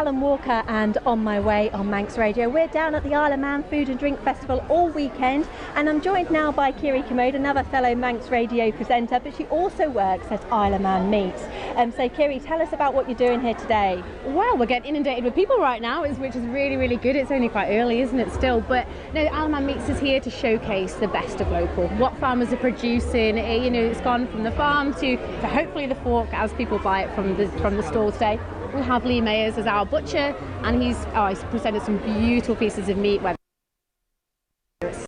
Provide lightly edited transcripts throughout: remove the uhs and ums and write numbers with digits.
Alan Walker and On My Way on Manx Radio. We're down at the Isle of Man Food and Drink Festival all weekend, and I'm joined now by Kirree Kermode, another fellow Manx Radio presenter, but she also works at Isle of Man Meats. So Kirree, tell us about what you're doing here today. Well, we're getting inundated with people right now, which is really, really good. It's only quite early, isn't it, still? But no, Isle of Man Meats is here to showcase the best of local, what farmers are producing. It's gone from the farm to hopefully the fork as people buy it from the stall today. We have Lee Mayers as our butcher, and he's presented some beautiful pieces of meat. It's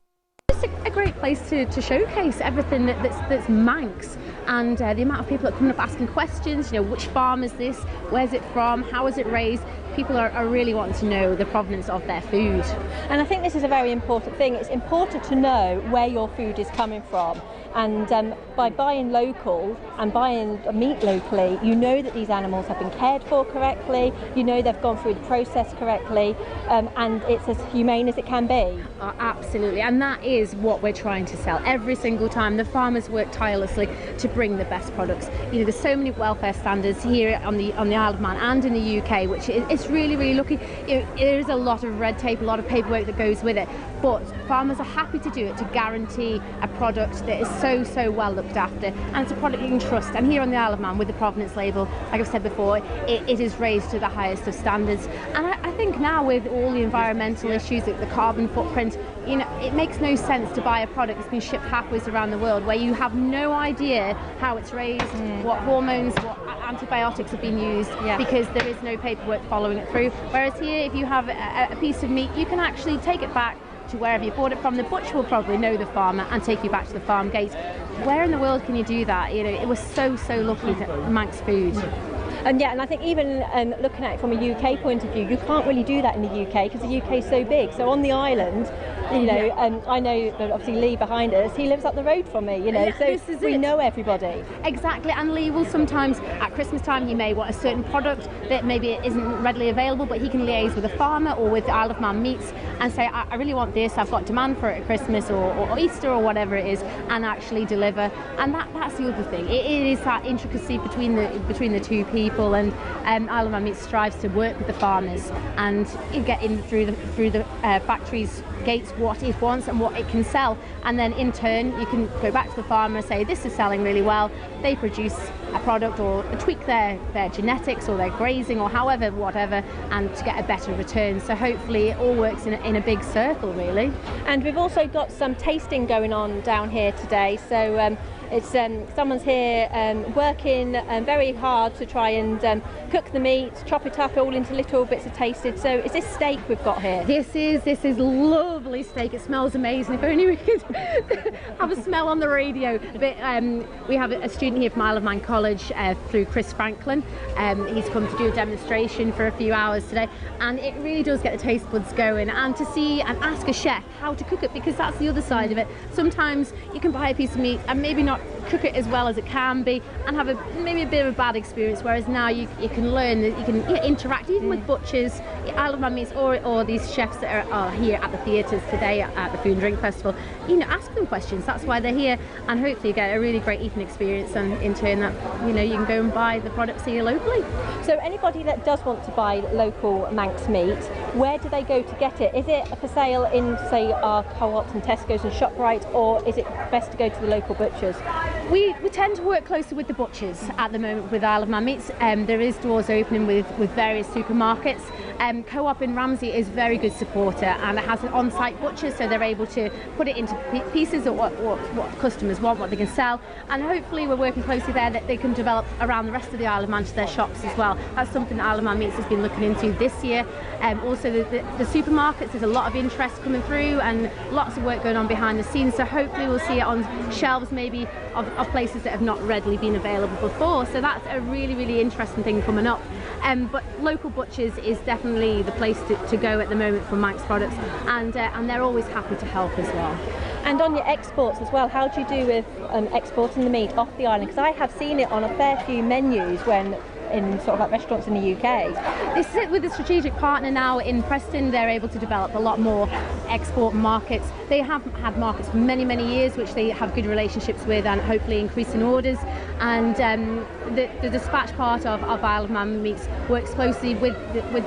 just a great place to showcase everything that's Manx, and the amount of people that come up asking questions. Which farm is this? Where's it from? How is it raised? People are really wanting to know the provenance of their food. And I think this is a very important thing. It's important to know where your food is coming from. And by buying local and buying meat locally, you know that these animals have been cared for correctly, you know they've gone through the process correctly, and it's as humane as it can be. Oh, absolutely, and that is what we're trying to sell every single time. The farmers work tirelessly to bring the best products. There's so many welfare standards here on the Isle of Man and in the UK, which it's really, really lucky. There is a lot of red tape, a lot of paperwork that goes with it, but farmers are happy to do it to guarantee a product that is so well looked after, and it's a product you can trust. And here on the Isle of Man with the provenance label, like I've said before, it is raised to the highest of standards. And I think now with all the environmental issues, the carbon footprint, it makes no sense to buy a product that's been shipped halfway around the world where you have no idea how it's raised, what hormones, what antibiotics have been used, because there is no paperwork following it through. Whereas here, if you have a piece of meat, you can actually take it back to wherever you bought it from. The butcher will probably know the farmer and take you back to the farm gate. Where in the world can you do that? It was so lucky to Manx food. And I think even looking at it from a UK point of view, you can't really do that in the UK because the UK is so big. So on the island, I know that obviously Lee behind us, he lives up the road from me, so we know everybody. Exactly, and Lee will sometimes, at Christmas time, he may want a certain product that maybe isn't readily available, but he can liaise with a farmer or with Isle of Man Meats and say, I really want this, I've got demand for it at Christmas or Easter or whatever it is, and actually deliver. And that's the other thing. It is that intricacy between the two people, and Isle of Man Meats strives to work with the farmers and get in through the factory's gates what it wants and what it can sell, and then in turn you can go back to the farmer and say this is selling really well. They produce a product or tweak their genetics or their grazing or whatever, and to get a better return. So hopefully it all works in a big circle, really. And we've also got some tasting going on down here today, so it's someone's here working very hard to try and cook the meat, chop it up all into little bits of tasted. So is this steak we've got here? This is lovely steak. It smells amazing. If only we could have a smell on the radio. But we have a student here from Isle of Man College through Chris Franklin. He's come to do a demonstration for a few hours today, and it really does get the taste buds going, and to see and ask a chef how to cook it, because that's the other side of it. Sometimes you can buy a piece of meat and maybe not cook it as well as it can be and have maybe a bit of a bad experience, whereas now you can learn that you can interact even with butchers, Isle of Man Meats, or these chefs that are here at the theatres today at the Food and Drink Festival. Ask them questions. That's why they're here, and hopefully you get a really great eating experience, and in turn that you can go and buy the products here locally. So anybody that does want to buy local Manx meat, where do they go to get it? Is it for sale in, say, our Co-ops and Tesco's and ShopRite, or is it best to go to the local butchers? We tend to work closely with the butchers at the moment with Isle of Man Meats. There is doors opening with various supermarkets. Co-op in Ramsey is a very good supporter, and it has an on-site butcher, so they're able to put it into pieces of what customers want, what they can sell, and hopefully we're working closely there that they can develop around the rest of the Isle of Man to their shops as well. That's something that Isle of Man Meats has been looking into this year. Also the supermarkets, there's a lot of interest coming through and lots of work going on behind the scenes, so hopefully we'll see it on shelves maybe of places that have not readily been available before. So that's a really, really interesting thing coming up. But local butchers is definitely the place to go at the moment for Manx products, and they're always happy to help as well. And on your exports as well, how do you do with exporting the meat off the island? Because I have seen it on a fair few menus when in sort of like restaurants in the UK. This is it with a strategic partner now in Preston. They're able to develop a lot more export markets. They have had markets for many, many years, which they have good relationships with and hopefully increasing orders. And the dispatch part of Isle of Man meats works closely with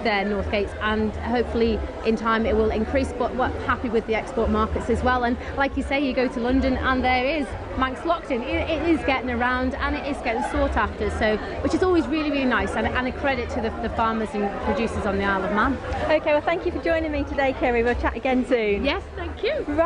their North Gates, and hopefully in time it will increase. But we're happy with the export markets as well. And like you say, you go to London and there is Manx Lockton. It is getting around and it is getting sought after, so which is always really, really nice, and a credit to the farmers and producers on the Isle of Man. Okay, well thank you for joining me today, Kerry. We'll chat again soon. Yes, thank you. Right.